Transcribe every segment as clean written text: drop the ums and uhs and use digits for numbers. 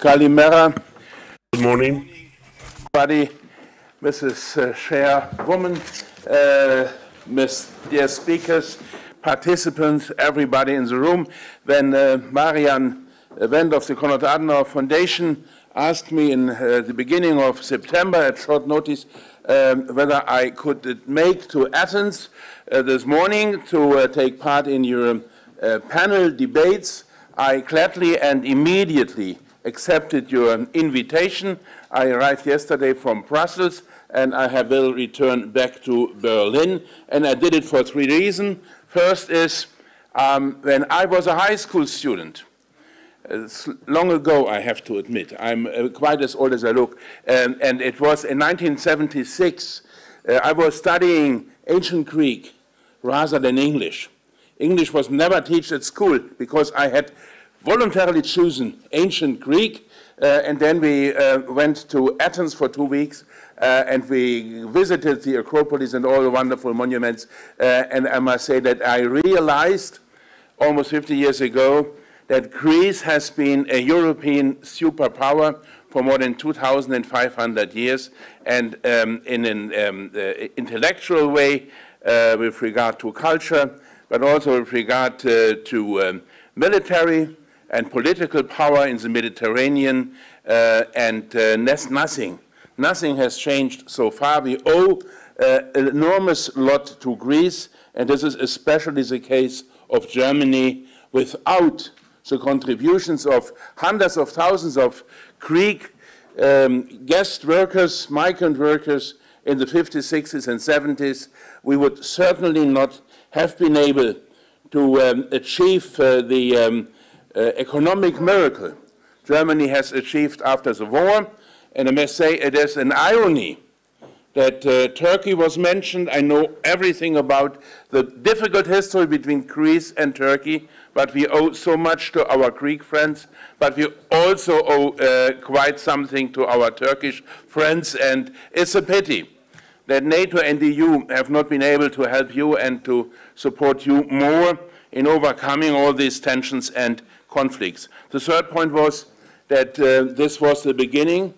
Kalimera. Good morning. Everybody, Mrs. Chairwoman, dear speakers, participants, everybody in the room. When Marian Wendt of the Konrad Adenauer Foundation asked me in the beginning of September at short notice whether I could make to Athens this morning to take part in your panel debates, I gladly and immediately accepted your invitation. I arrived yesterday from Brussels, and I will return back to Berlin. And I did it for three reasons. First is, when I was a high school student, long ago, I have to admit, I'm quite as old as I look, and it was in 1976, I was studying ancient Greek rather than English. English was never taught at school because I had voluntarily chosen ancient Greek, and then we went to Athens for 2 weeks, and we visited the Acropolis and all the wonderful monuments, and I must say that I realized almost 50 years ago that Greece has been a European superpower for more than 2,500 years, and in an intellectual way with regard to culture, but also with regard to military and political power in the Mediterranean, and nothing has changed so far. We owe an enormous lot to Greece, and this is especially the case of Germany. Without the contributions of hundreds of thousands of Greek guest workers, migrant workers in the 50s, 60s, and 70s, we would certainly not have been able to achieve the economic miracle Germany has achieved after the war. And I must say it is an irony that Turkey was mentioned. I know everything about the difficult history between Greece and Turkey, but we owe so much to our Greek friends, but we also owe quite something to our Turkish friends, and it's a pity that NATO and the EU have not been able to help you and to support you more in overcoming all these tensions and conflicts. The third point was that this was the beginning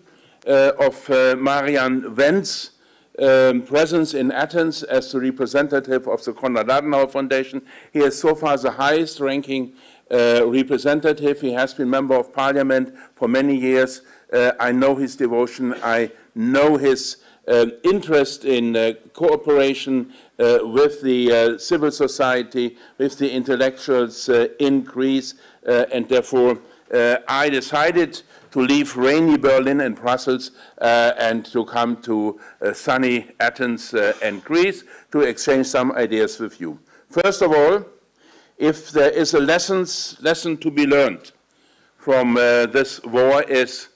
of Marian Wendt's presence in Athens as the representative of the Konrad Adenauer Foundation. He is so far the highest ranking representative. He has been member of parliament for many years. I know his devotion. I know his interest in cooperation with the civil society, with the intellectuals in Greece, and therefore I decided to leave rainy Berlin and Brussels and to come to sunny Athens and Greece to exchange some ideas with you. First of all, if there is a lesson to be learned from this war, is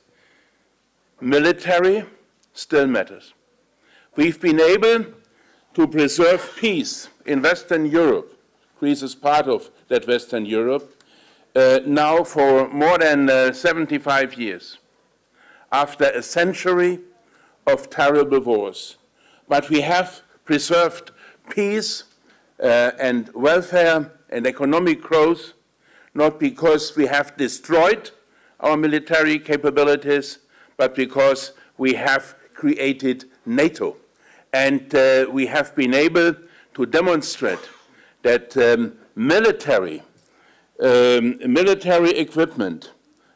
military still matters. We've been able to preserve peace in Western Europe. Greece is part of that Western Europe. Now for more than 75 years, after a century of terrible wars. But we have preserved peace and welfare and economic growth, not because we have destroyed our military capabilities, but because we have created NATO. And we have been able to demonstrate that military equipment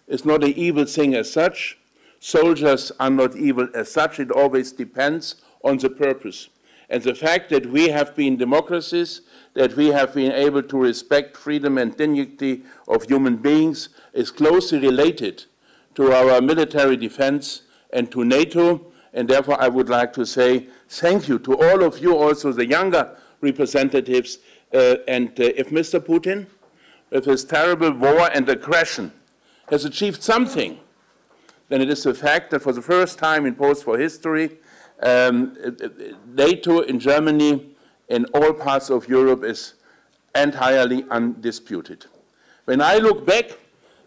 is not an evil thing as such. Soldiers are not evil as such. It always depends on the purpose. And the fact that we have been democracies, that we have been able to respect freedom and dignity of human beings is closely related to our military defense and to NATO. And therefore, I would like to say thank you to all of you, also the younger representatives. And if Mr. Putin, with his terrible war and aggression, has achieved something, then it is the fact that for the first time in post-war history, NATO in Germany, in all parts of Europe, is entirely undisputed. When I look back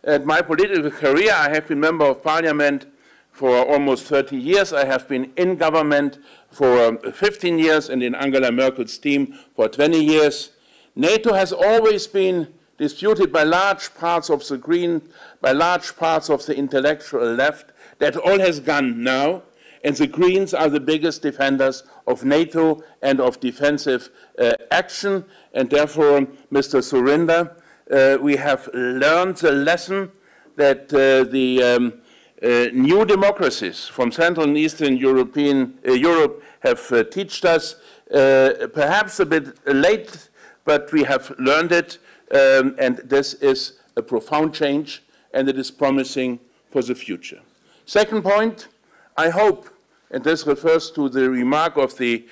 at my political career, I have been member of parliament for almost 30 years. I have been in government for 15 years and in Angela Merkel's team for 20 years. NATO has always been disputed by large parts of the Green, by large parts of the intellectual left. That all has gone now, and the Greens are the biggest defenders of NATO and of defensive action, and therefore, Mr. Surinder, we have learned the lesson that the new democracies from Central and Eastern Europe have taught us, perhaps a bit late, but we have learned it, and this is a profound change, and it is promising for the future. Second point, I hope, and this refers to the remark of the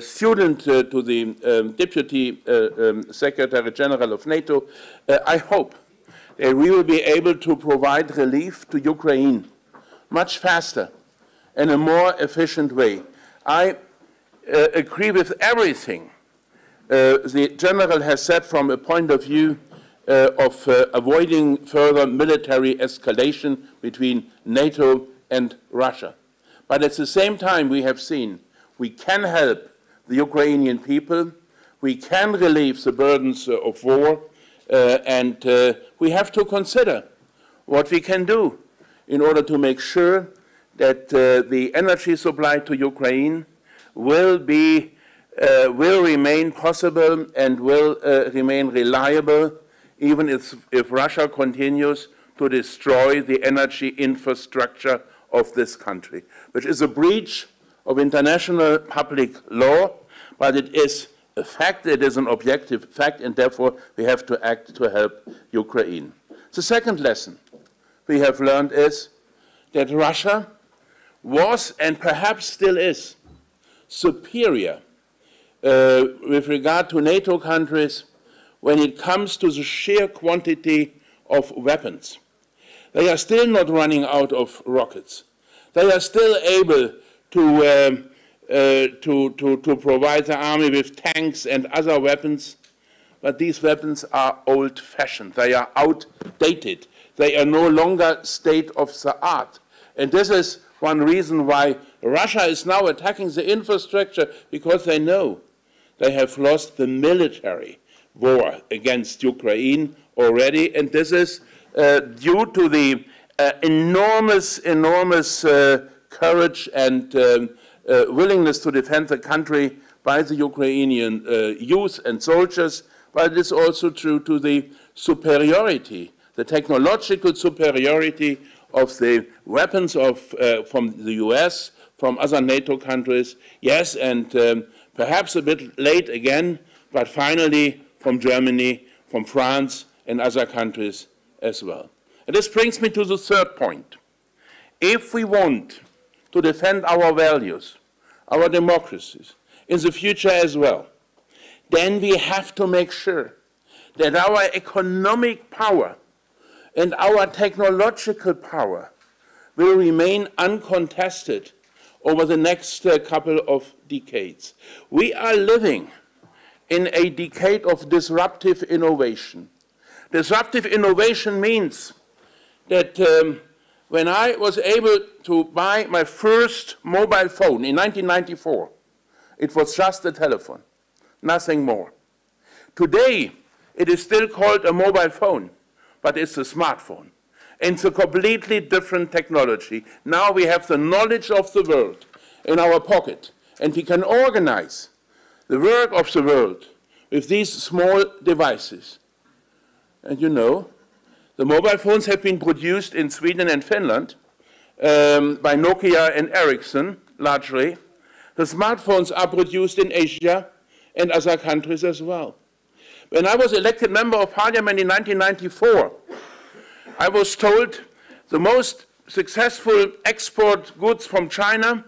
student to the Deputy Secretary General of NATO, I hope that we will be able to provide relief to Ukraine much faster and in a more efficient way. I agree with everything the General has said from a point of view of avoiding further military escalation between NATO and Russia. But at the same time, we have seen we can help the Ukrainian people, we can relieve the burdens of war, and we have to consider what we can do in order to make sure that the energy supply to Ukraine will remain possible and will remain reliable, even if Russia continues to destroy the energy infrastructure of this country, which is a breach of international public law, but it is a fact, it is an objective fact, and therefore we have to act to help Ukraine. The second lesson we have learned is that Russia was, and perhaps still is, superior with regard to NATO countries when it comes to the sheer quantity of weapons. They are still not running out of rockets. They are still able to provide the army with tanks and other weapons, but these weapons are old-fashioned. They are outdated. They are no longer state-of-the-art. And this is one reason why Russia is now attacking the infrastructure, because they know they have lost the military war against Ukraine already, and this is due to the enormous courage and willingness to defend the country by the Ukrainian youth and soldiers, but it is also true to the superiority, the technological superiority of the weapons from the US, from other NATO countries, yes, and perhaps a bit late again, but finally from Germany, from France, and other countries as well. And this brings me to the third point. If we want to defend our values, our democracies, in the future as well, then we have to make sure that our economic power and our technological power will remain uncontested over the next couple of decades. We are living in a decade of disruptive innovation. Disruptive innovation means that when I was able to buy my first mobile phone in 1994, it was just a telephone, nothing more. Today, it is still called a mobile phone, but it's a smartphone. And it's a completely different technology. Now we have the knowledge of the world in our pocket, and we can organize the work of the world with these small devices. And you know, the mobile phones have been produced in Sweden and Finland by Nokia and Ericsson, largely. The smartphones are produced in Asia and other countries as well. When I was elected member of parliament in 1994, I was told the most successful export goods from China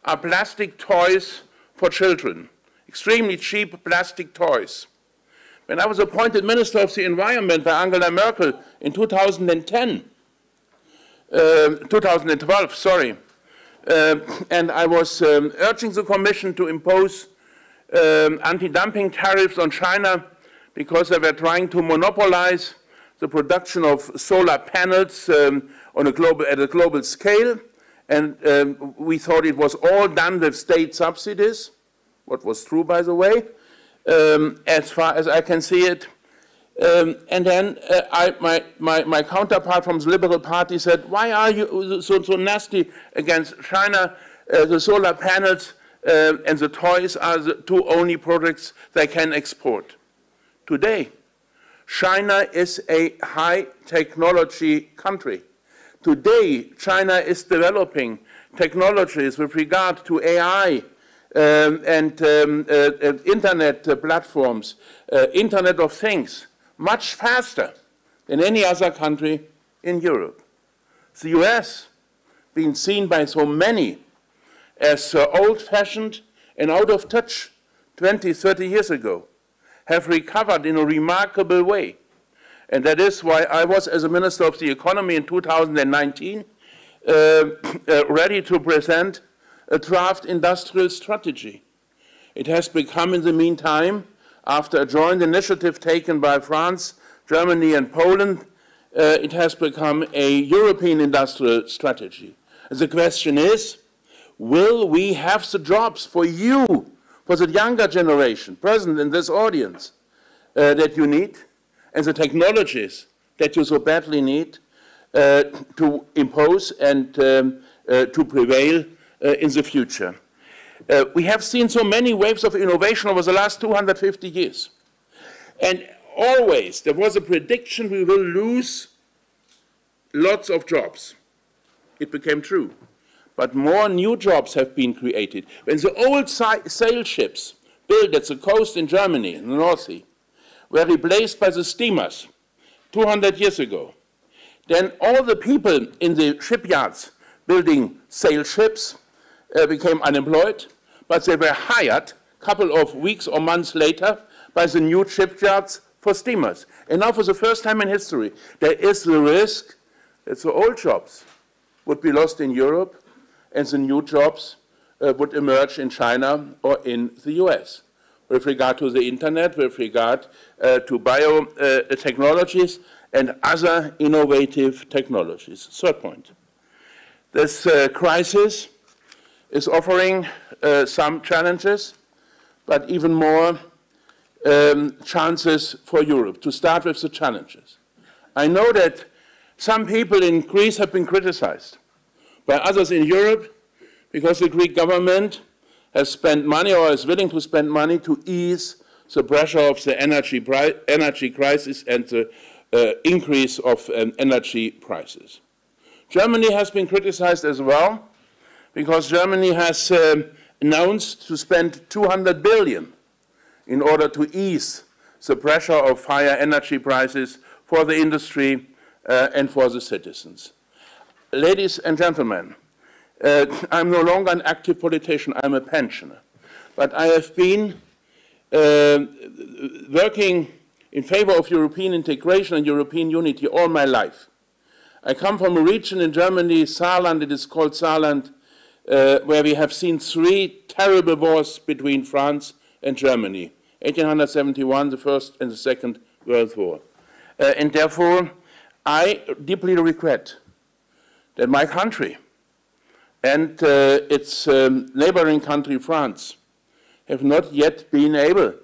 are plastic toys for children, extremely cheap plastic toys. When I was appointed Minister of the Environment by Angela Merkel in 2012, sorry, and I was urging the Commission to impose anti-dumping tariffs on China because they were trying to monopolize the production of solar panels at a global scale, and we thought it was all done with state subsidies, what was true, by the way. As far as I can see it, And then my counterpart from the Liberal Party said, why are you so nasty against China? The solar panels and the toys are the two only products they can export. Today, China is a high technology country. Today, China is developing technologies with regard to AI and internet platforms, Internet of Things, much faster than any other country in Europe. The US, being seen by so many as old-fashioned and out of touch 20, 30 years ago, have recovered in a remarkable way. And that is why I was, as a Minister of the Economy in 2019, ready to present a draft industrial strategy. It has become, in the meantime, after a joint initiative taken by France, Germany, and Poland, it has become a European industrial strategy. And the question is, will we have the jobs for you, for the younger generation present in this audience, that you need, and the technologies that you so badly need to impose and to prevail in the future? We have seen so many waves of innovation over the last 250 years. And always there was a prediction we will lose lots of jobs. It became true. But more new jobs have been created. When the old sail ships built at the coast in Germany, in the North Sea, were replaced by the steamers 200 years ago, then all the people in the shipyards building sail ships became unemployed, but they were hired a couple of weeks or months later by the new shipyards for steamers. And now, for the first time in history, there is the risk that the old jobs would be lost in Europe and the new jobs would emerge in China or in the US. With regard to the internet, with regard to biotechnologies and other innovative technologies. Third point. This crisis is offering some challenges, but even more chances for Europe. To start with the challenges. I know that some people in Greece have been criticized by others in Europe because the Greek government has spent money or is willing to spend money to ease the pressure of the energy crisis and the increase of energy prices. Germany has been criticized as well because Germany has announced to spend 200 billion in order to ease the pressure of higher energy prices for the industry and for the citizens. Ladies and gentlemen, I'm no longer an active politician, I'm a pensioner. But I have been working in favor of European integration and European unity all my life. I come from a region in Germany, Saarland, it is called Saarland, where we have seen three terrible wars between France and Germany. 1871, the First and the Second World War. And therefore, I deeply regret that my country and its neighboring country, France, have not yet been able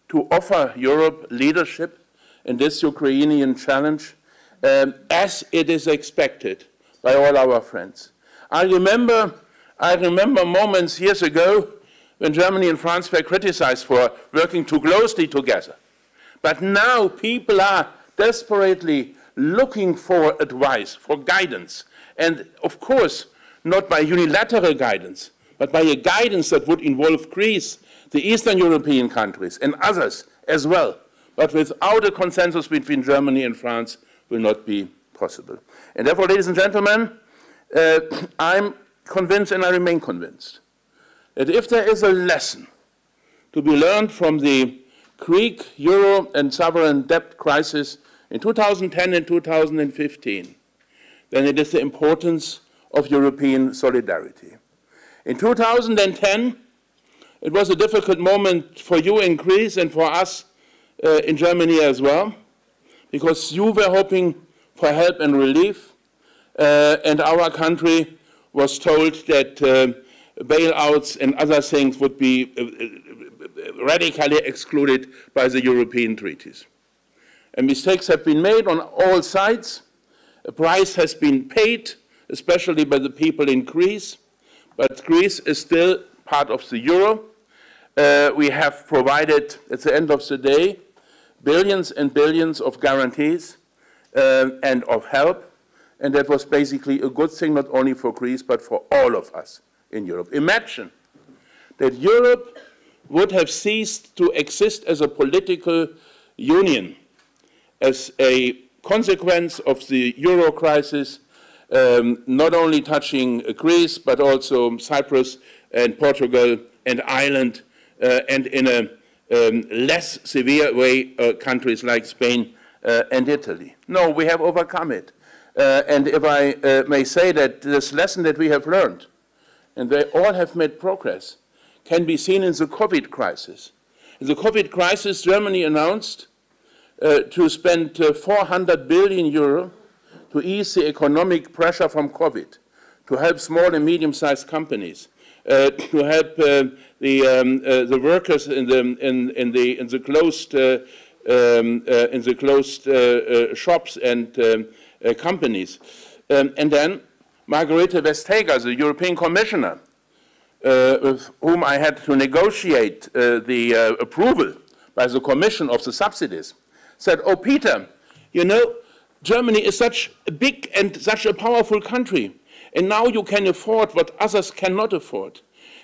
to offer Europe leadership in this Ukrainian challenge as it is expected by all our friends. I remember moments years ago when Germany and France were criticized for working too closely together. But now people are desperately looking for advice, for guidance, and of course, not by unilateral guidance, but by a guidance that would involve Greece, the Eastern European countries, and others as well. But without a consensus between Germany and France will not be possible. And therefore, ladies and gentlemen, I'm convinced and I remain convinced that if there is a lesson to be learned from the Greek, euro, and sovereign debt crisis in 2010 and 2015, then it is the importance of European solidarity. In 2010, it was a difficult moment for you in Greece and for us in Germany as well, because you were hoping for help and relief, and our country was told that bailouts and other things would be radically excluded by the European treaties. And mistakes have been made on all sides. A price has been paid, especially by the people in Greece. But Greece is still part of the euro. We have provided, at the end of the day, billions and billions of guarantees and of help. And that was basically a good thing, not only for Greece, but for all of us in Europe. Imagine that Europe would have ceased to exist as a political union as a consequence of the euro crisis, not only touching Greece, but also Cyprus and Portugal and Ireland, and in a less severe way, countries like Spain and Italy. No, we have overcome it. And if I may say that this lesson that we have learned, and they all have made progress, can be seen in the COVID crisis. In the COVID crisis, Germany announced to spend 400 billion euro to ease the economic pressure from COVID, to help small and medium-sized companies, to help the workers in the closed shops and companies. And then Margrethe Vestager, the European Commissioner, with whom I had to negotiate the approval by the Commission of the subsidies, said, "Oh, Peter, you know, Germany is such a big and such a powerful country, and now you can afford what others cannot afford,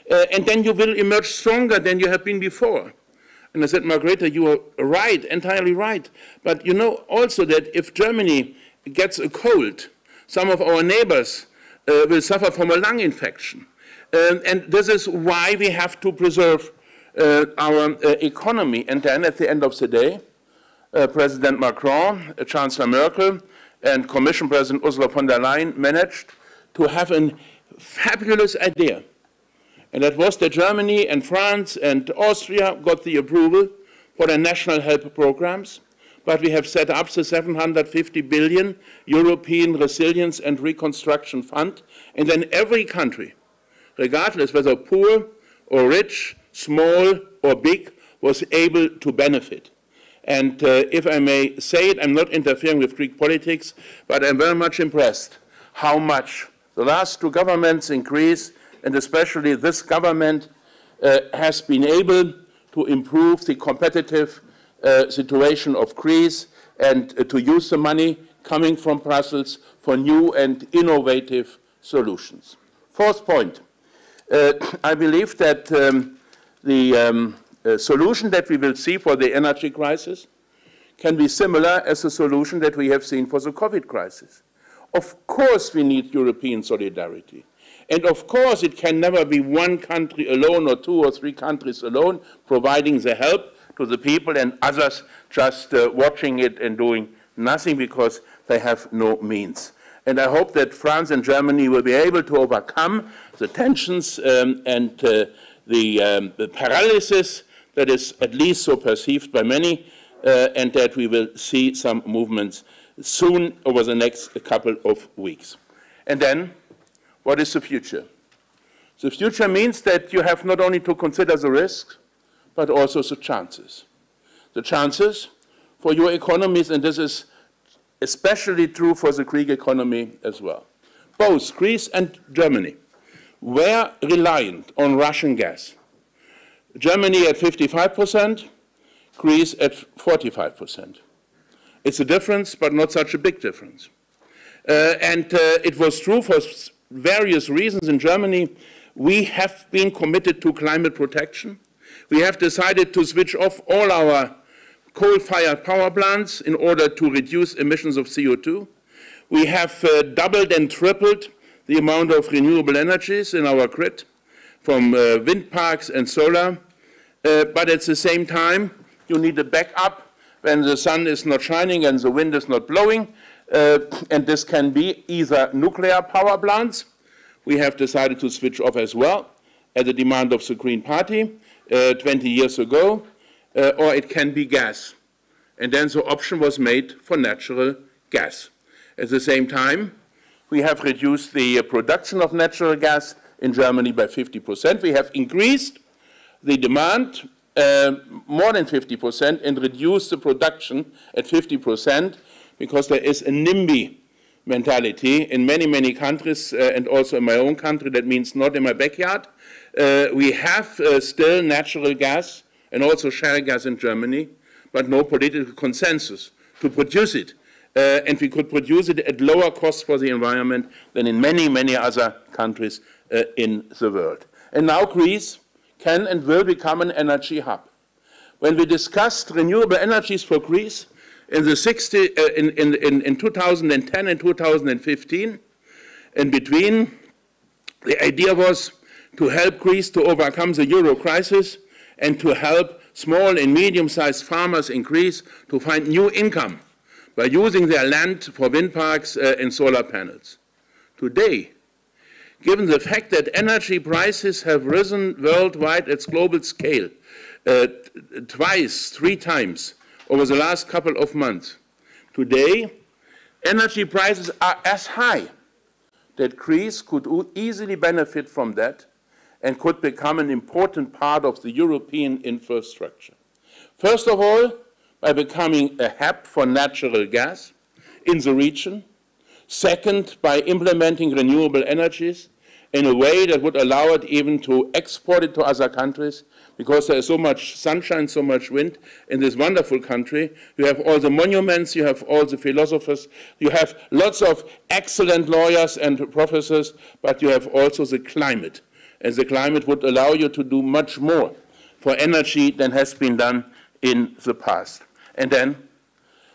and then you will emerge stronger than you have been before." And I said, "Margrethe, you are right, entirely right, but you know also that if Germany gets a cold, some of our neighbors will suffer from a lung infection. And this is why we have to preserve our economy." And then at the end of the day, President Macron, Chancellor Merkel, and Commission President Ursula von der Leyen managed to have a fabulous idea. And that was that Germany and France and Austria got the approval for their national help programs. But we have set up the 750 billion European Resilience and Reconstruction Fund, and then every country, regardless whether poor or rich, small or big, was able to benefit. And if I may say it, I'm not interfering with Greek politics, but I'm very much impressed how much the last two governments in Greece, and especially this government, has been able to improve the competitive situation of Greece and to use the money coming from Brussels for new and innovative solutions. Fourth point, I believe that the solution that we will see for the energy crisis can be similar as the solution that we have seen for the COVID crisis. Of course we need European solidarity. And of course it can never be one country alone or two or three countries alone providing the help to the people and others just watching it and doing nothing because they have no means. And I hope that France and Germany will be able to overcome the tensions and the paralysis that is at least so perceived by many, and that we will see some movements soon over the next couple of weeks. And then, what is the future? The future means that you have not only to consider the risks, but also the chances. The chances for your economies, and this is especially true for the Greek economy as well. Both Greece and Germany were reliant on Russian gas. Germany at 55%, Greece at 45%. It's a difference, but not such a big difference. And it was true for various reasons in Germany. We have been committed to climate protection. We have decided to switch off all our coal-fired power plants in order to reduce emissions of CO2. We have doubled and tripled the amount of renewable energies in our grid, from wind parks and solar. But at the same time, you need a backup when the sun is not shining and the wind is not blowing. And this can be either nuclear power plants. We have decided to switch off as well at the demand of the Green Party 20 years ago, or it can be gas. And then the option was made for natural gas. At the same time, we have reduced the production of natural gas in Germany by 50%. We have increased the demand more than 50% and reduce the production at 50% because there is a NIMBY mentality in many, many countries and also in my own country. That means not in my backyard. We have still natural gas and also shale gas in Germany, but no political consensus to produce it. And we could produce it at lower cost for the environment than in many, many other countries in the world. And now Greece can and will become an energy hub. When we discussed renewable energies for Greece in 2010 and 2015, in between, the idea was to help Greece to overcome the euro crisis and to help small and medium-sized farmers in Greece to find new income by using their land for wind parks and solar panels. Today, given the fact that energy prices have risen worldwide at global scale twice, 3 times over the last couple of months, today energy prices are as high that Greece could easily benefit from that and could become an important part of the European infrastructure. First of all, by becoming a hub for natural gas in the region. Second, by implementing renewable energies in a way that would allow it even to export it to other countries, because there is so much sunshine, so much wind in this wonderful country. You have all the monuments, you have all the philosophers, you have lots of excellent lawyers and professors, but you have also the climate. And the climate would allow you to do much more for energy than has been done in the past. And then,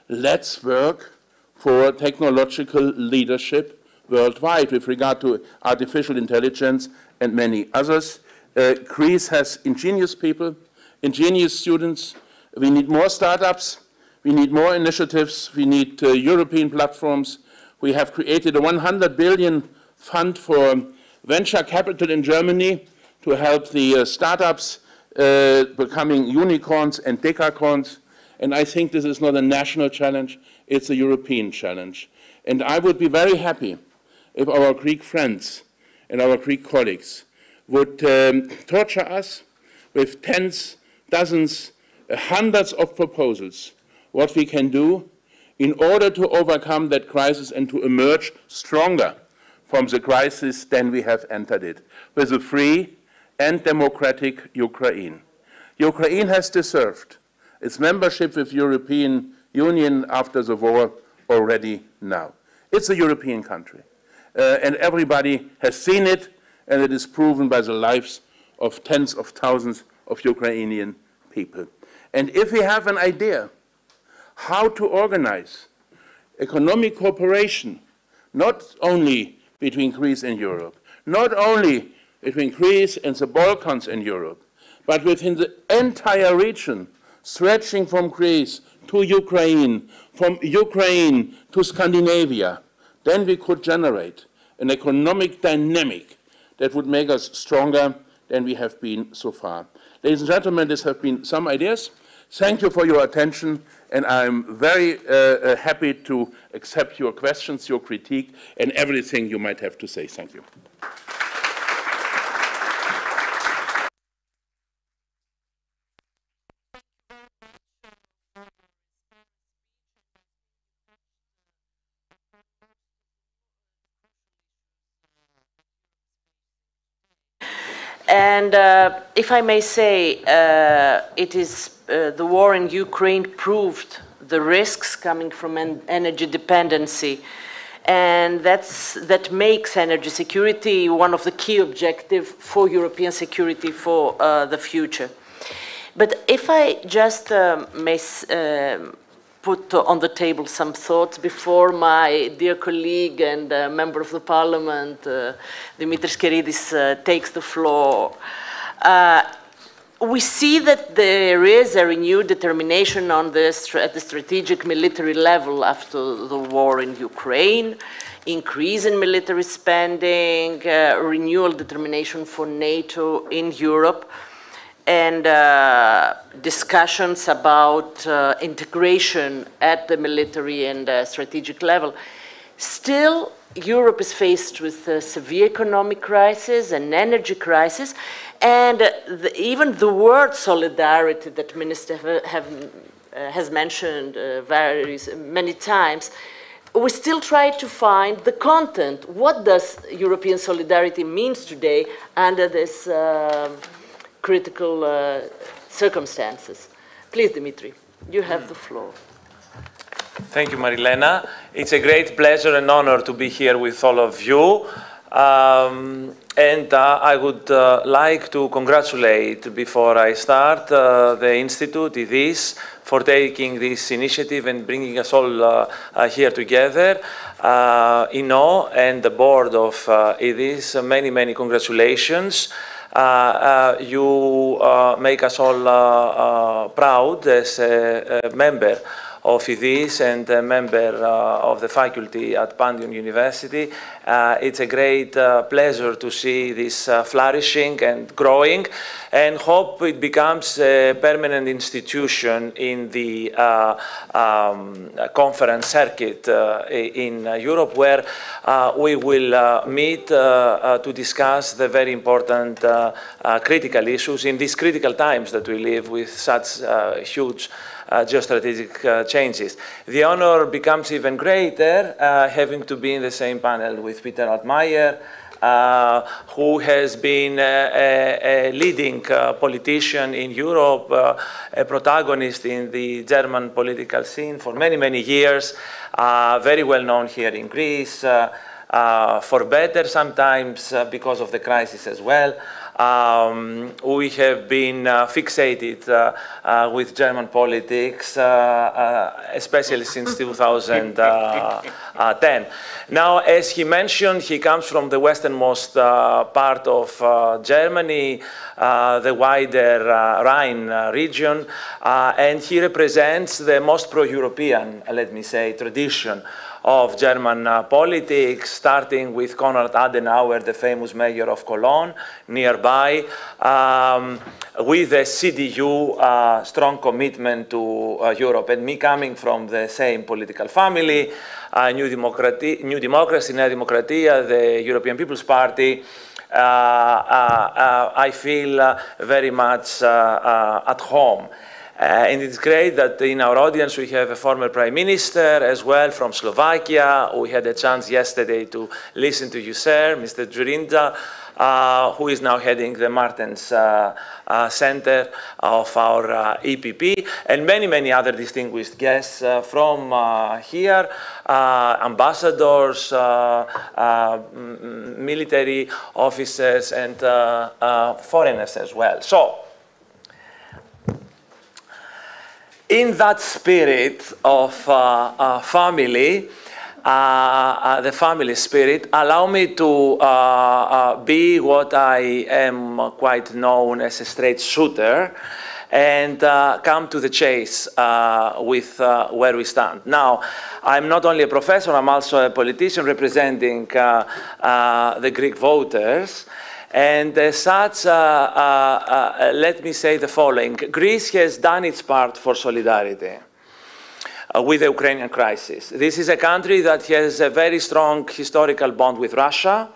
let's work for technological leadership worldwide with regard to artificial intelligence and many others. Greece has ingenious people, ingenious students. We need more startups. We need more initiatives. We need European platforms. We have created a 100 billion fund for venture capital in Germany to help the startups becoming unicorns and decacorns. And I think this is not a national challenge, it's a European challenge. And I would be very happy if our Greek friends and our Greek colleagues would torture us with tens, dozens, hundreds of proposals, what we can do in order to overcome that crisis and to emerge stronger from the crisis than we have entered it, with a free and democratic Ukraine. Ukraine has deserved its membership with the European Union after the war already now. It's a European country, and everybody has seen it, and it is proven by the lives of tens of thousands of Ukrainian people. And if we have an idea how to organize economic cooperation, not only between Greece and Europe, not only between Greece and the Balkans and Europe, but within the entire region, stretching from Greece to Ukraine, from Ukraine to Scandinavia, then we could generate an economic dynamic that would make us stronger than we have been so far. Ladies and gentlemen, these have been some ideas. Thank you for your attention, and I'm very happy to accept your questions, your critique, and everything you might have to say. Thank you. And if I may say, it is the war in Ukraine proved the risks coming from energy dependency, and that makes energy security one of the key objectives for European security for the future. But if I just may put on the table some thoughts before my dear colleague and member of the parliament, Dimitris Keridis, takes the floor. We see that there is a renewed determination on at the strategic military level after the war in Ukraine, increase in military spending, renewal determination for NATO in Europe, and discussions about integration at the military and strategic level. Still, Europe is faced with a severe economic crisis and energy crisis, and even the word solidarity that Minister has mentioned many times, we still try to find the content. What does European solidarity means today under this critical circumstances? Please, Dimitri, you have the floor. Thank you, Marilena. It's a great pleasure and honor to be here with all of you. And I would like to congratulate, before I start, the Institute, IDIS, for taking this initiative and bringing us all here together. INO and the board of IDIS, many, many congratulations. You make us all proud as a member of IDIS and a member of the faculty at Pantheon University. It's a great pleasure to see this flourishing and growing, and hope it becomes a permanent institution in the conference circuit in Europe, where we will meet to discuss the very important critical issues in these critical times that we live with such huge geostrategic changes. The honor becomes even greater having to be in the same panel with Peter Altmaier, who has been a leading politician in Europe, a protagonist in the German political scene for many, many years, very well known here in Greece, for better sometimes because of the crisis as well. We have been fixated with German politics, especially since 2010. Now, as he mentioned, he comes from the westernmost part of Germany, the wider Rhine region, and he represents the most pro-European, let me say, tradition of German politics, starting with Konrad Adenauer, the famous mayor of Cologne, nearby, with a CDU strong commitment to Europe. And me coming from the same political family, New Democracy, Nea Demokratia, the European People's Party, I feel very much at home. And it's great that in our audience we have a former prime minister as well from Slovakia. We had a chance yesterday to listen to you, sir, Mr. Dzurinda, who is now heading the Martens Center of our EPP, and many, many other distinguished guests from here, ambassadors, military officers, and foreigners as well. So, in that spirit of family, the family spirit, allow me to be what I am quite known as a straight shooter and come to the chase with where we stand. Now, I'm not only a professor, I'm also a politician representing the Greek voters. And as such, let me say the following. Greece has done its part for solidarity with the Ukrainian crisis. This is a country that has a very strong historical bond with Russia.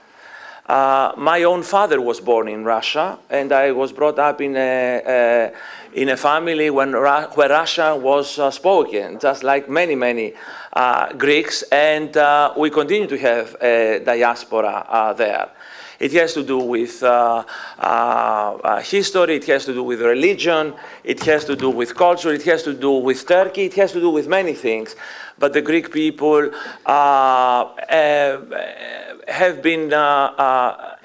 My own father was born in Russia, and I was brought up in a family where Russian was spoken, just like many, many Greeks, and we continue to have a diaspora there. It has to do with history, it has to do with religion, it has to do with culture, it has to do with Turkey, it has to do with many things. But the Greek people have been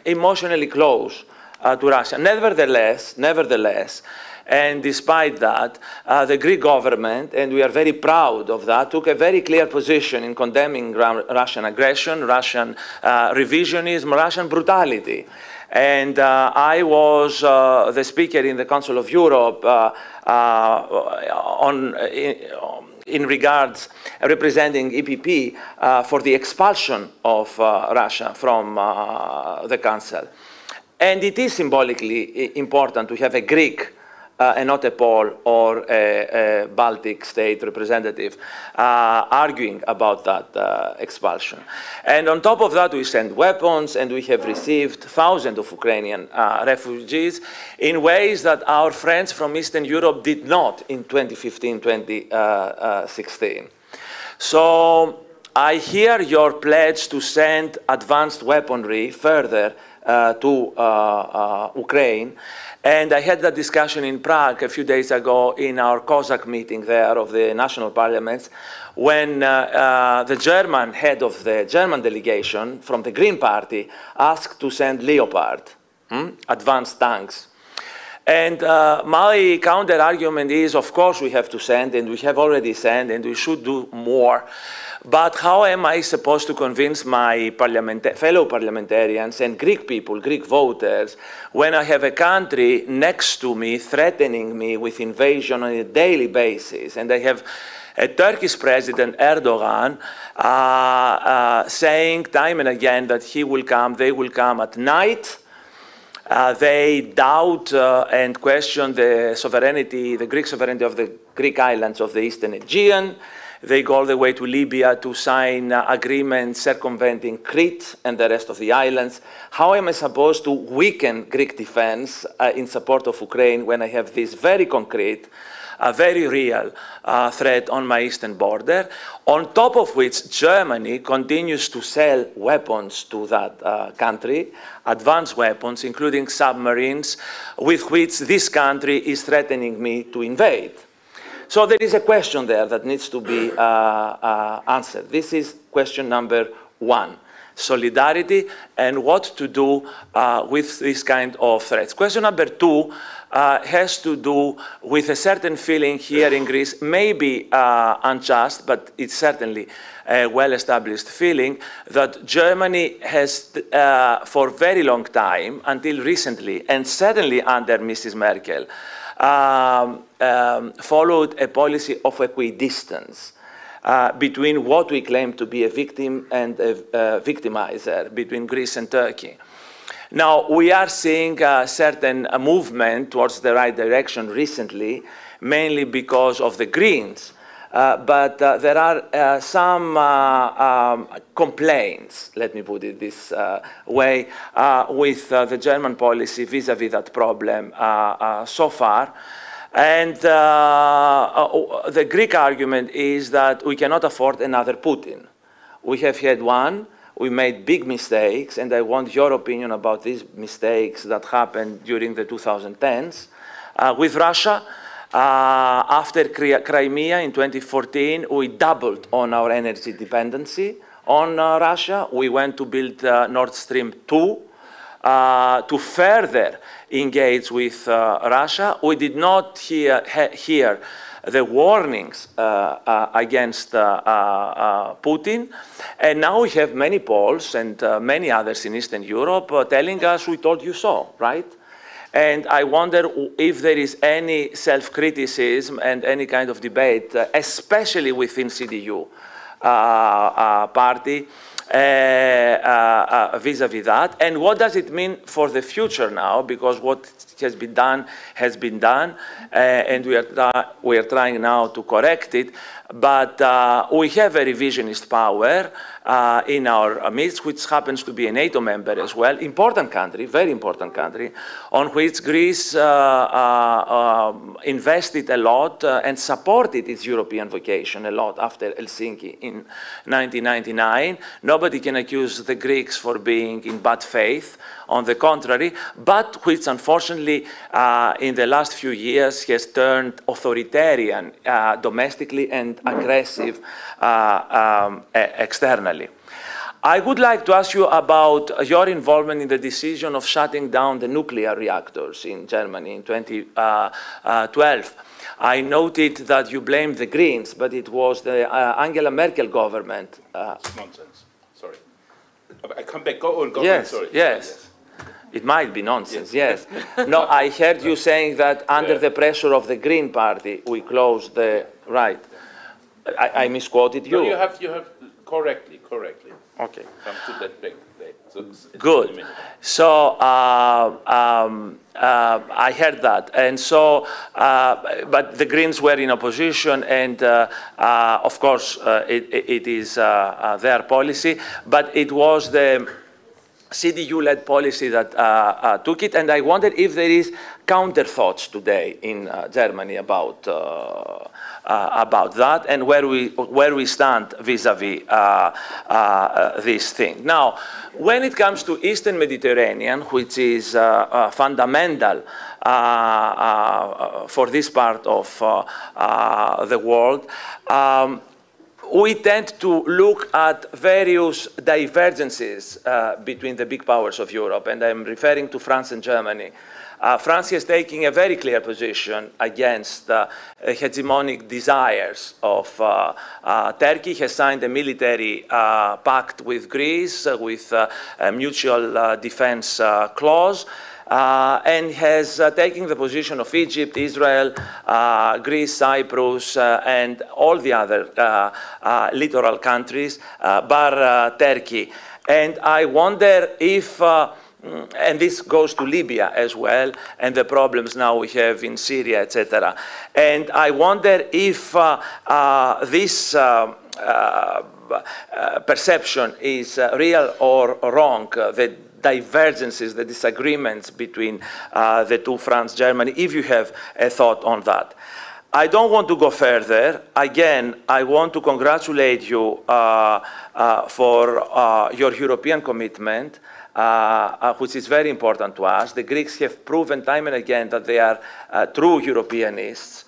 emotionally close to Russia. Nevertheless, and despite that, the Greek government, and we are very proud of that, took a very clear position in condemning Russian aggression, Russian revisionism, Russian brutality. And I was the speaker in the Council of Europe in regards representing EPP for the expulsion of Russia from the Council. And it is symbolically important to have a Greek and not a Pole or a Baltic state representative arguing about that expulsion. And on top of that, we send weapons, and we have received thousands of Ukrainian refugees in ways that our friends from Eastern Europe did not in 2015, 2016. So I hear your pledge to send advanced weaponry further to Ukraine. And I had that discussion in Prague a few days ago in our Cossack meeting there of the national parliaments, when the German head of the German delegation from the Green Party asked to send Leopard, advanced tanks. And my counter argument is, of course, we have to send, and we have already sent, and we should do more. But how am I supposed to convince my fellow parliamentarians and Greek people, Greek voters, when I have a country next to me threatening me with invasion on a daily basis, and I have a Turkish president, Erdogan, saying time and again that he will come, they will come at night. They doubt and question the sovereignty, the Greek sovereignty of the Greek islands of the Eastern Aegean. They go all the way to Libya to sign agreements circumventing Crete and the rest of the islands. How am I supposed to weaken Greek defense in support of Ukraine when I have this very concrete, very real threat on my eastern border, on top of which Germany continues to sell weapons to that country, advanced weapons, including submarines, with which this country is threatening me to invade. So there is a question there that needs to be answered. This is question number one, solidarity and what to do with this kind of threats. Question number two has to do with a certain feeling here in Greece, maybe unjust, but it's certainly a well-established feeling that Germany has, for a very long time, until recently, and certainly under Mrs. Merkel, followed a policy of equidistance between what we claim to be a victim and a victimizer, between Greece and Turkey. Now, we are seeing a certain movement towards the right direction recently, mainly because of the Greens. But there are some complaints, let me put it this way, with the German policy vis-à-vis that problem so far. And the Greek argument is that we cannot afford another Putin. We have had one. We made big mistakes, and I want your opinion about these mistakes that happened during the 2010s with Russia. After Crimea in 2014, we doubled on our energy dependency on Russia. We went to build Nord Stream 2 to further engage with Russia. We did not hear the warnings against Putin. And now we have many Poles and many others in Eastern Europe telling us, we told you so, right? And I wonder if there is any self-criticism and any kind of debate, especially within CDU party, vis-à-vis that. And what does it mean for the future now? Because what has been done, and we are trying now to correct it. But we have a revisionist power in our midst, which happens to be a NATO member as well, important country, very important country, on which Greece invested a lot and supported its European vocation a lot after Helsinki in 1999. Nobody can accuse the Greeks for being in bad faith, on the contrary, but which unfortunately in the last few years has turned authoritarian domestically and aggressive externally. I would like to ask you about your involvement in the decision of shutting down the nuclear reactors in Germany in 2012. I noted that you blamed the Greens, but it was the Angela Merkel government. It's nonsense. Sorry. I come back. Go on. Yes, sorry. yes. It might be nonsense, yes. No, I heard you saying that under the pressure of the Green Party, we closed the, right. I misquoted you. No, you have correctly. Okay. Come to that back. Good. So I heard that, and so, but the Greens were in opposition, and of course it is their policy, but it was the CDU-led policy that took it, and I wondered if there is counter thoughts today in Germany about that and where we stand vis-a-vis this thing. Now, when it comes to Eastern Mediterranean, which is fundamental for this part of the world, we tend to look at various divergences between the big powers of Europe, and I'm referring to France and Germany. France is taking a very clear position against the hegemonic desires of Turkey. Has signed a military pact with Greece with a mutual defense clause. And has taken the position of Egypt, Israel, Greece, Cyprus, and all the other littoral countries, bar Turkey. And I wonder if, and this goes to Libya as well, and the problems now we have in Syria, etc. And I wonder if this perception is real or wrong, the divergences, the disagreements between the two, France, Germany, if you have a thought on that. I don't want to go further. Again, I want to congratulate you for your European commitment, which is very important to us. The Greeks have proven time and again that they are true Europeanists.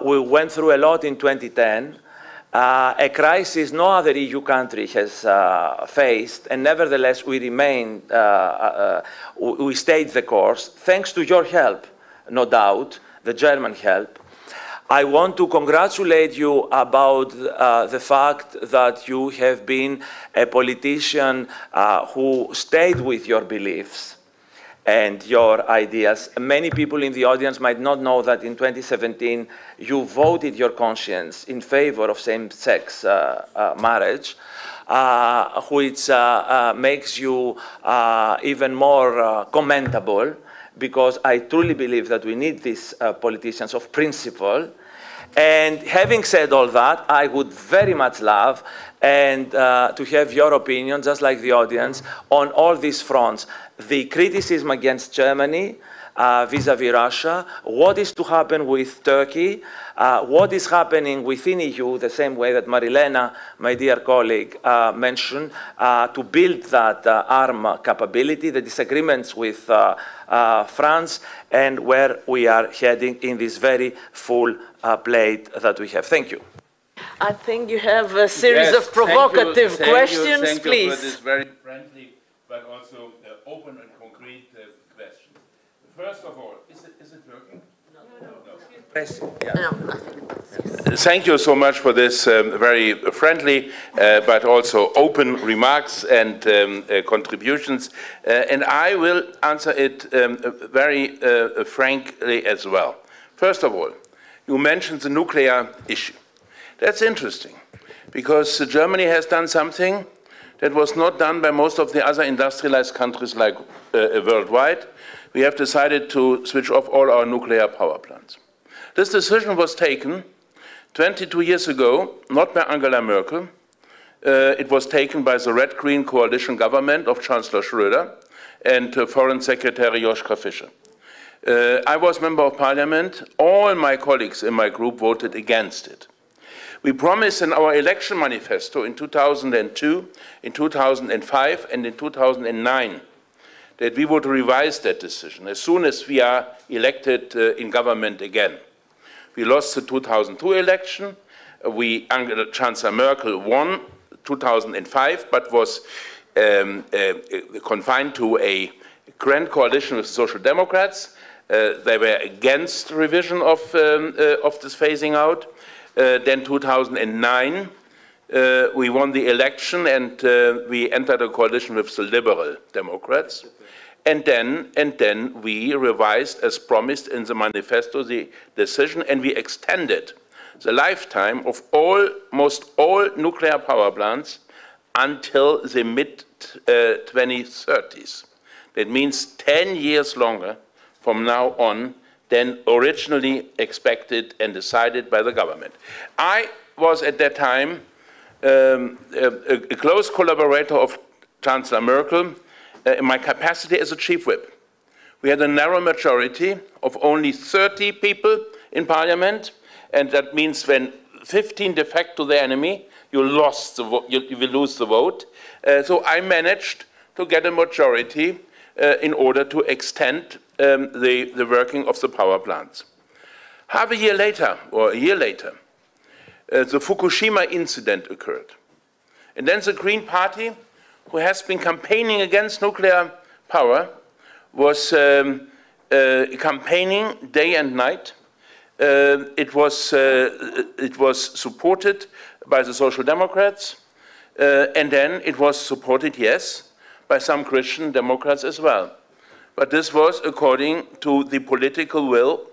We went through a lot in 2010. A crisis no other EU country has faced, and nevertheless we remained, we stayed the course, thanks to your help, no doubt, the German help. I want to congratulate you about the fact that you have been a politician who stayed with your beliefs and your ideas. Many people in the audience might not know that in 2017 you voted your conscience in favor of same-sex marriage, which makes you even more commendable, because I truly believe that we need these politicians of principle. And having said all that, I would very much love and to have your opinion, just like the audience, on all these fronts. The criticism against Germany vis-a-vis Russia, what is to happen with Turkey, what is happening within EU, the same way that Marilena, my dear colleague, mentioned, to build that arm capability, the disagreements with France, and where we are heading in this very full plate that we have. Thank you. I think you have a series of provocative questions, thank please. You for this very friendly but also open and concrete question. First of all, is it working? No. Thank you so much for this very friendly but also open remarks and contributions. And I will answer it very frankly as well. First of all, you mentioned the nuclear issue. That's interesting, because Germany has done something that was not done by most of the other industrialized countries like worldwide. We have decided to switch off all our nuclear power plants. This decision was taken 22 years ago, not by Angela Merkel. It was taken by the Red-Green coalition government of Chancellor Schröder and Foreign Secretary Joschka Fischer. I was member of parliament. All my colleagues in my group voted against it. We promised in our election manifesto in 2002, in 2005, and in 2009 that we would revise that decision as soon as we are elected in government again. We lost the 2002 election. Chancellor Merkel won 2005, but was confined to a grand coalition with Social Democrats. They were against revision of this phasing out. Then 2009, we won the election and we entered a coalition with the Liberal Democrats. And then we revised, as promised in the manifesto, the decision, and we extended the lifetime of almost all nuclear power plants until the mid-2030s. That means 10 years longer from now on than originally expected and decided by the government. I was at that time a close collaborator of Chancellor Merkel in my capacity as a chief whip. We had a narrow majority of only 30 people in parliament, and that means when 15 defect to the enemy, you lose the vote. So I managed to get a majority in order to extend the working of the power plants. Half a year later, or a year later, the Fukushima incident occurred. And then the Green Party, who has been campaigning against nuclear power, was campaigning day and night. It was supported by the Social Democrats, and then it was supported, yes, by some Christian Democrats as well. But this was according to the political will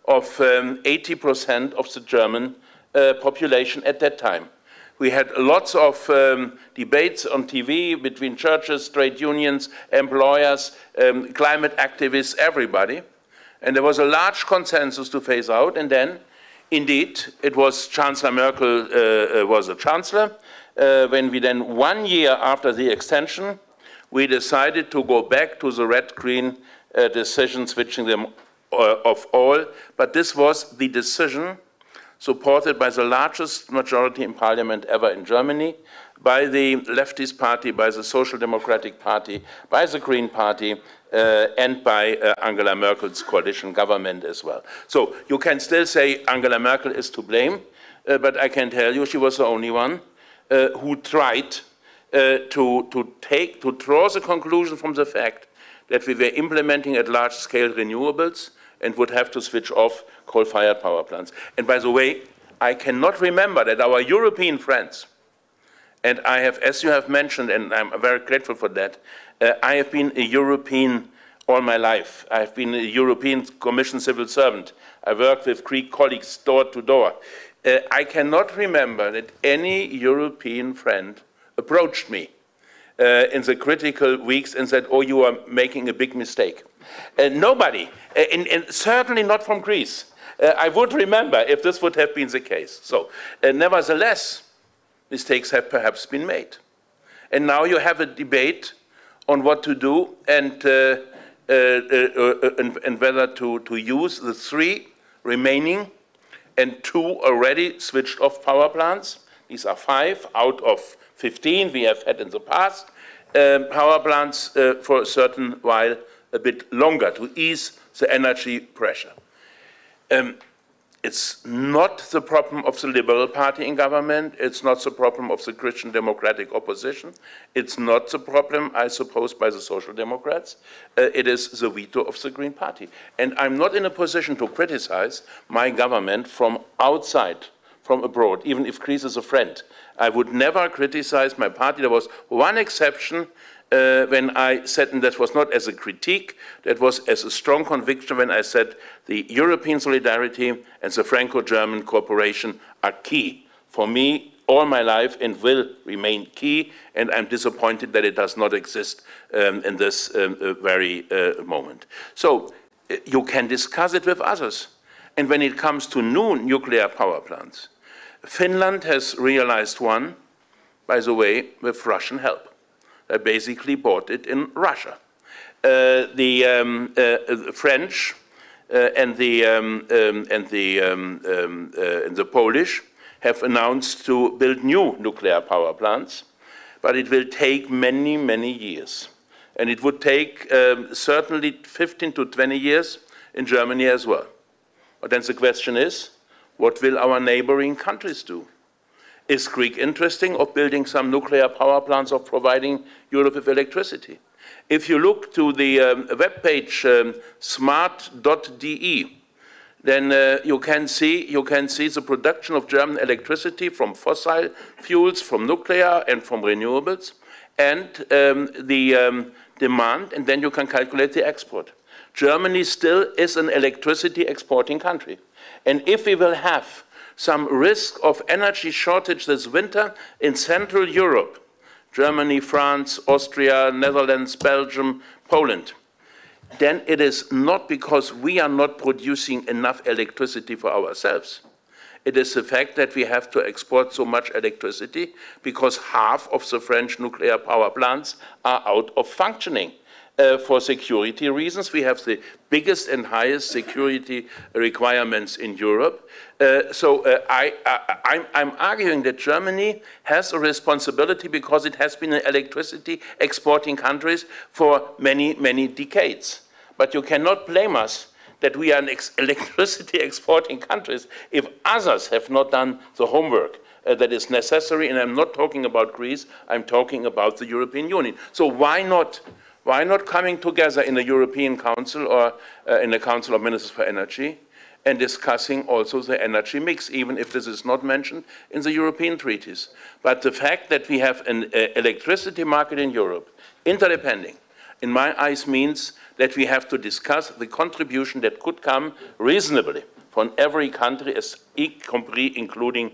of 80% of the German population at that time. We had lots of debates on TV between churches, trade unions, employers, climate activists, everybody. And there was a large consensus to phase out. And then, indeed, it was Chancellor Merkel was a chancellor. When we then, 1 year after the extension, we decided to go back to the red-green decision, switching them of all. But this was the decision supported by the largest majority in parliament ever in Germany, by the leftist party, by the Social Democratic Party, by the Green Party, and by Angela Merkel's coalition government as well. So you can still say Angela Merkel is to blame, but I can tell you she was the only one who tried to draw the conclusion from the fact that we were implementing at large scale renewables and would have to switch off coal-fired power plants. And by the way, I cannot remember that our European friends, and I have, as you have mentioned, and I'm very grateful for that, I have been a European all my life. I have been a European Commission civil servant. I worked with Greek colleagues door to door. I cannot remember that any European friend approached me in the critical weeks and said, oh, you are making a big mistake. Nobody, and certainly not from Greece. I would remember if this would have been the case. So, nevertheless, mistakes have perhaps been made. And now you have a debate on what to do and whether to use the 3 remaining and 2 already switched off power plants. These are 5 out of 15 we have had in the past. Power plants for a certain while a bit longer to ease the energy pressure. It's not the problem of the Liberal Party in government. It's not the problem of the Christian Democratic opposition. It's not the problem, I suppose, by the Social Democrats. It is the veto of the Green Party. And I'm not in a position to criticize my government from outside, from abroad, even if Greece is a friend. I would never criticize my party. There was one exception when I said, and that was not as a critique, that was as a strong conviction when I said the European solidarity and the Franco-German cooperation are key for me all my life and will remain key, and I'm disappointed that it does not exist in this very moment. So you can discuss it with others. And when it comes to new nuclear power plants, Finland has realized one, by the way, with Russian help. They basically bought it in Russia. The French and the Polish have announced to build new nuclear power plants, but it will take many, many years. And it would take certainly 15 to 20 years in Germany as well. But then the question is, what will our neighboring countries do? Is Greek interesting of building some nuclear power plants or providing Europe with electricity? If you look to the webpage smart.de, then you can see the production of German electricity from fossil fuels, from nuclear and from renewables, and the demand, and then you can calculate the export. Germany still is an electricity exporting country. And if we will have some risk of energy shortage this winter in Central Europe, Germany, France, Austria, Netherlands, Belgium, Poland, then it is not because we are not producing enough electricity for ourselves. It is the fact that we have to export so much electricity because half of the French nuclear power plants are out of functioning. For security reasons, we have the biggest and highest security requirements in Europe. I'm arguing that Germany has a responsibility because it has been an electricity exporting country for many, many decades. But you cannot blame us that we are an electricity exporting countries if others have not done the homework that is necessary. And I'm not talking about Greece, I'm talking about the European Union. So why not coming together in the European Council or in the Council of Ministers for Energy and discussing also the energy mix, even if this is not mentioned in the European treaties. But the fact that we have an electricity market in Europe, interdepending, in my eyes means that we have to discuss the contribution that could come reasonably from every country, as compris including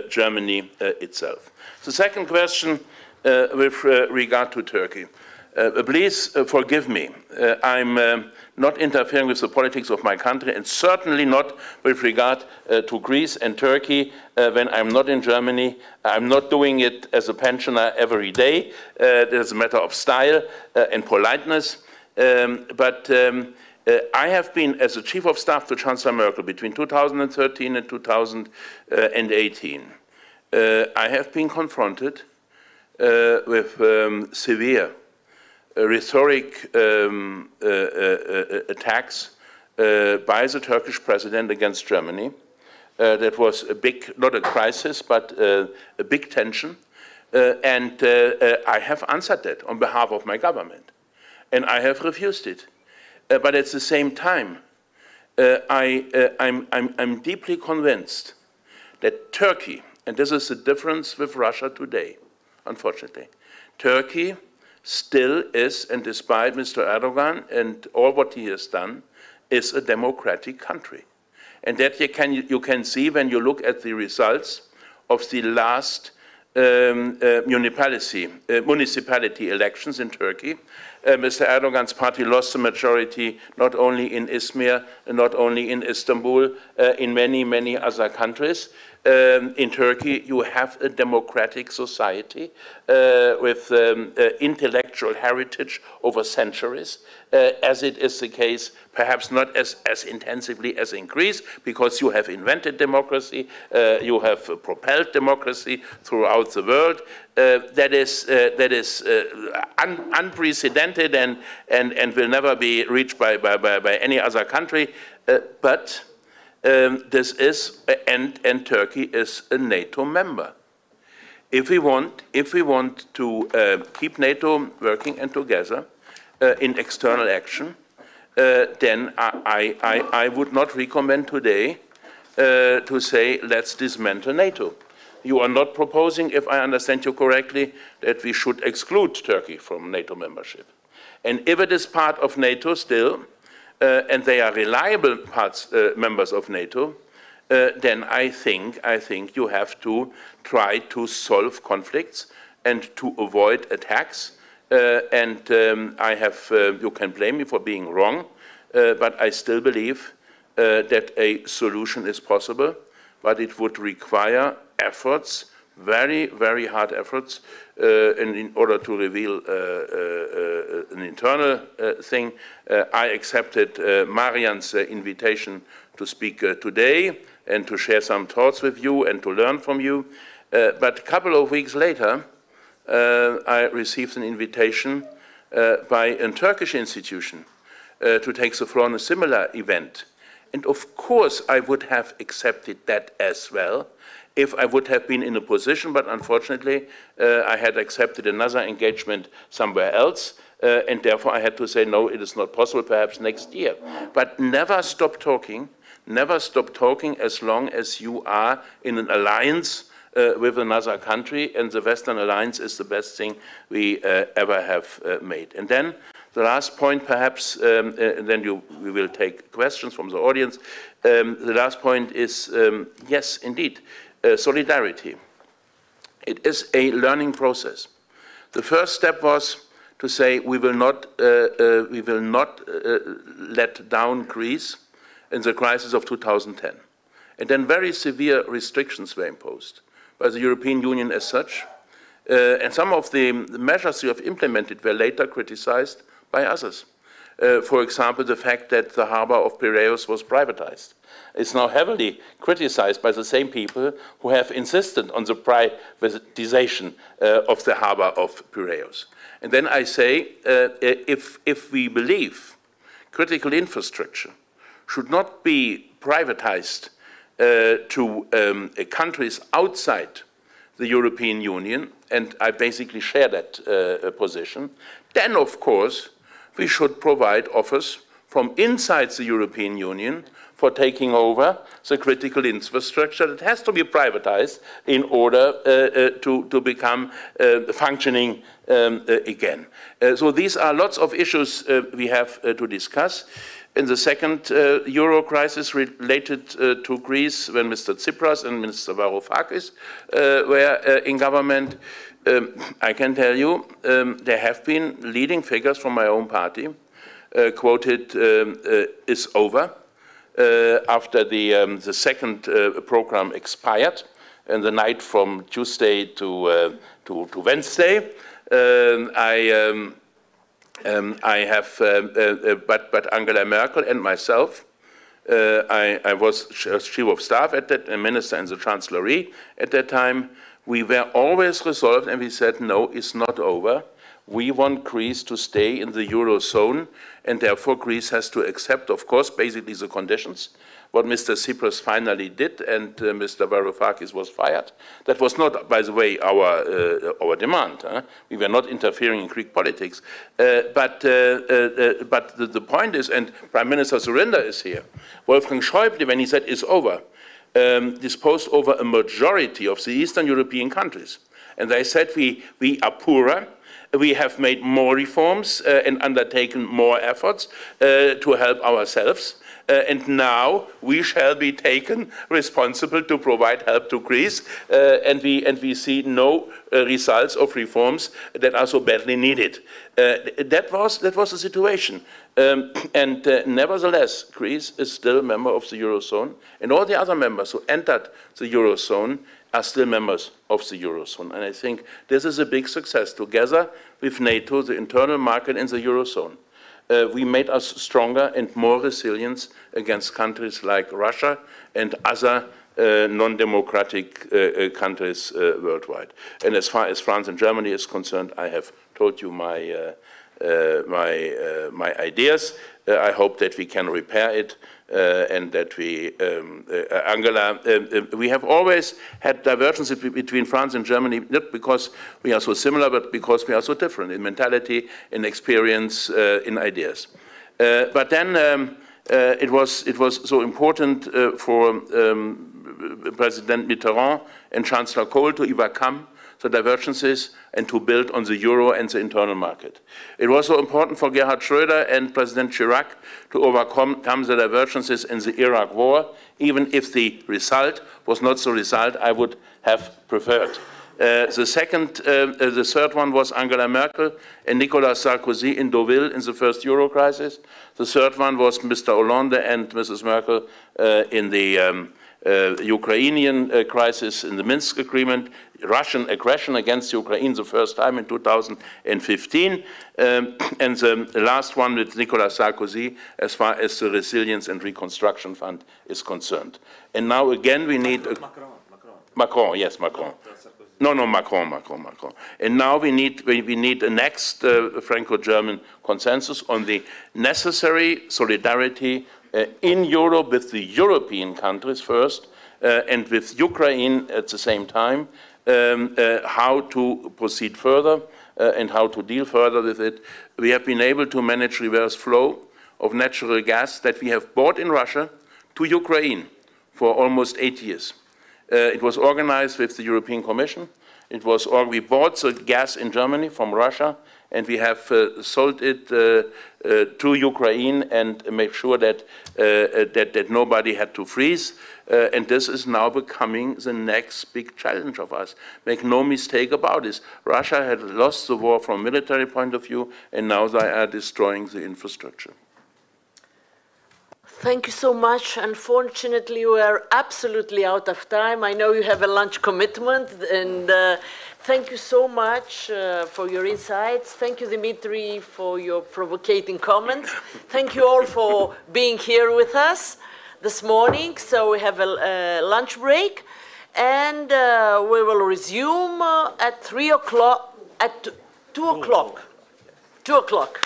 Germany itself. The second question with regard to Turkey. Please forgive me. I'm not interfering with the politics of my country, and certainly not with regard to Greece and Turkey when I'm not in Germany. I'm not doing it as a pensioner every day. It's a matter of style and politeness. But I have been, as a Chief of Staff to Chancellor Merkel between 2013 and 2018, I have been confronted with severe rhetoric attacks by the Turkish president against Germany. That was a big, not a crisis, but a big tension. And I have answered that on behalf of my government. And I have refused it. But at the same time, I'm deeply convinced that Turkey, and this is the difference with Russia today, unfortunately, Turkey still is, and despite Mr. Erdogan and all what he has done, is a democratic country. And that you can see when you look at the results of the last municipality elections in Turkey. Mr. Erdogan's party lost the majority not only in Izmir, not only in Istanbul, in many, many other countries. In Turkey, you have a democratic society with intellectual heritage over centuries, as it is the case, perhaps not as intensively as in Greece, because you have invented democracy, you have propelled democracy throughout the world. That is unprecedented and will never be reached by any other country. But this is, and Turkey is a NATO member. If we want to keep NATO working and together in external action, then I would not recommend today to say let's dismantle NATO. You are not proposing, if I understand you correctly, that we should exclude Turkey from NATO membership. And if it is part of NATO still, and they are reliable members of NATO, then I think you have to try to solve conflicts and to avoid attacks. You can blame me for being wrong, but I still believe that a solution is possible, but it would require efforts, very, very hard efforts, in order to reveal an internal thing. I accepted Marian's invitation to speak today and to share some thoughts with you and to learn from you. But a couple of weeks later, I received an invitation by a Turkish institution to take the floor on a similar event. And of course, I would have accepted that as well if I would have been in a position, but unfortunately, I had accepted another engagement somewhere else, and therefore I had to say, no, it is not possible, perhaps next year. But never stop talking as long as you are in an alliance with another country, and the Western alliance is the best thing we ever have made. And then the last point, perhaps, and then we will take questions from the audience. The last point is, yes, indeed, solidarity. It is a learning process. The first step was to say we will not let down Greece in the crisis of 2010. And then very severe restrictions were imposed by the European Union as such. And some of the measures you have implemented were later criticized by others. For example, the fact that the harbor of Piraeus was privatized. It's now heavily criticized by the same people who have insisted on the privatization of the harbor of Piraeus. And then I say, if we believe critical infrastructure should not be privatized to countries outside the European Union, and I basically share that position, then of course we should provide offers from inside the European Union for taking over the critical infrastructure that has to be privatized in order to become functioning again. So these are lots of issues we have to discuss. In the second euro crisis related to Greece, when Mr. Tsipras and Mr. Varoufakis were in government, I can tell you there have been leading figures from my own party quoted is over after the second program expired and the night from Tuesday to Wednesday. I have, but Angela Merkel and myself, I was chief of staff at that, a minister in the chancellery at that time. We were always resolved, and we said, no, it's not over. We want Greece to stay in the Eurozone, and therefore Greece has to accept, of course, basically the conditions. What Mr. Tsipras finally did, and Mr. Varoufakis was fired. That was not, by the way, our demand. We were not interfering in Greek politics. But the point is, and Prime Minister Surinder is here, Wolfgang Schäuble, when he said it's over, disposed over a majority of the Eastern European countries. And they said we are poorer, we have made more reforms and undertaken more efforts to help ourselves. And now we shall be taken responsible to provide help to Greece, and we see no results of reforms that are so badly needed. That was the situation. And nevertheless, Greece is still a member of the Eurozone, and all the other members who entered the Eurozone are still members of the Eurozone. And I think this is a big success. Together with NATO, the internal market in the Eurozone, we made us stronger and more resilient against countries like Russia and other non-democratic countries worldwide. And as far as France and Germany is concerned, I have told you my ideas. I hope that we can repair it and that we, Angela, we have always had divergences between France and Germany, not because we are so similar, but because we are so different in mentality, in experience, in ideas. But then it was so important for President Mitterrand and Chancellor Kohl to overcome the divergences and to build on the euro and the internal market. It was so important for Gerhard Schröder and President Chirac to overcome the divergences in the Iraq war, even if the result was not the result I would have preferred. The third one was Angela Merkel and Nicolas Sarkozy in Deauville in the first euro crisis. The third one was Mr. Hollande and Mrs. Merkel in the Ukrainian crisis in the Minsk agreement, Russian aggression against Ukraine the first time in 2015, and the last one with Nicolas Sarkozy as far as the Resilience and Reconstruction Fund is concerned. And now again we need... Macron, yes, Macron. No, Macron. And now we need a next Franco-German consensus on the necessary solidarity in Europe with the European countries first, and with Ukraine at the same time, how to proceed further and how to deal further with it. We have been able to manage reverse flow of natural gas that we have bought in Russia to Ukraine for almost 8 years. It was organized with the European Commission. We bought the gas in Germany from Russia and we have sold it to Ukraine and make sure that, that nobody had to freeze. And this is now becoming the next big challenge of us. Make no mistake about this. Russia had lost the war from a military point of view, and now they are destroying the infrastructure. Thank you so much. Unfortunately, we are absolutely out of time. I know you have a lunch commitment, and thank you so much for your insights. Thank you, Dimitri, for your provocating comments. Thank you all for being here with us this morning. So we have a lunch break, and we will resume at 3 o'clock, at 2 o'clock. 2 o'clock.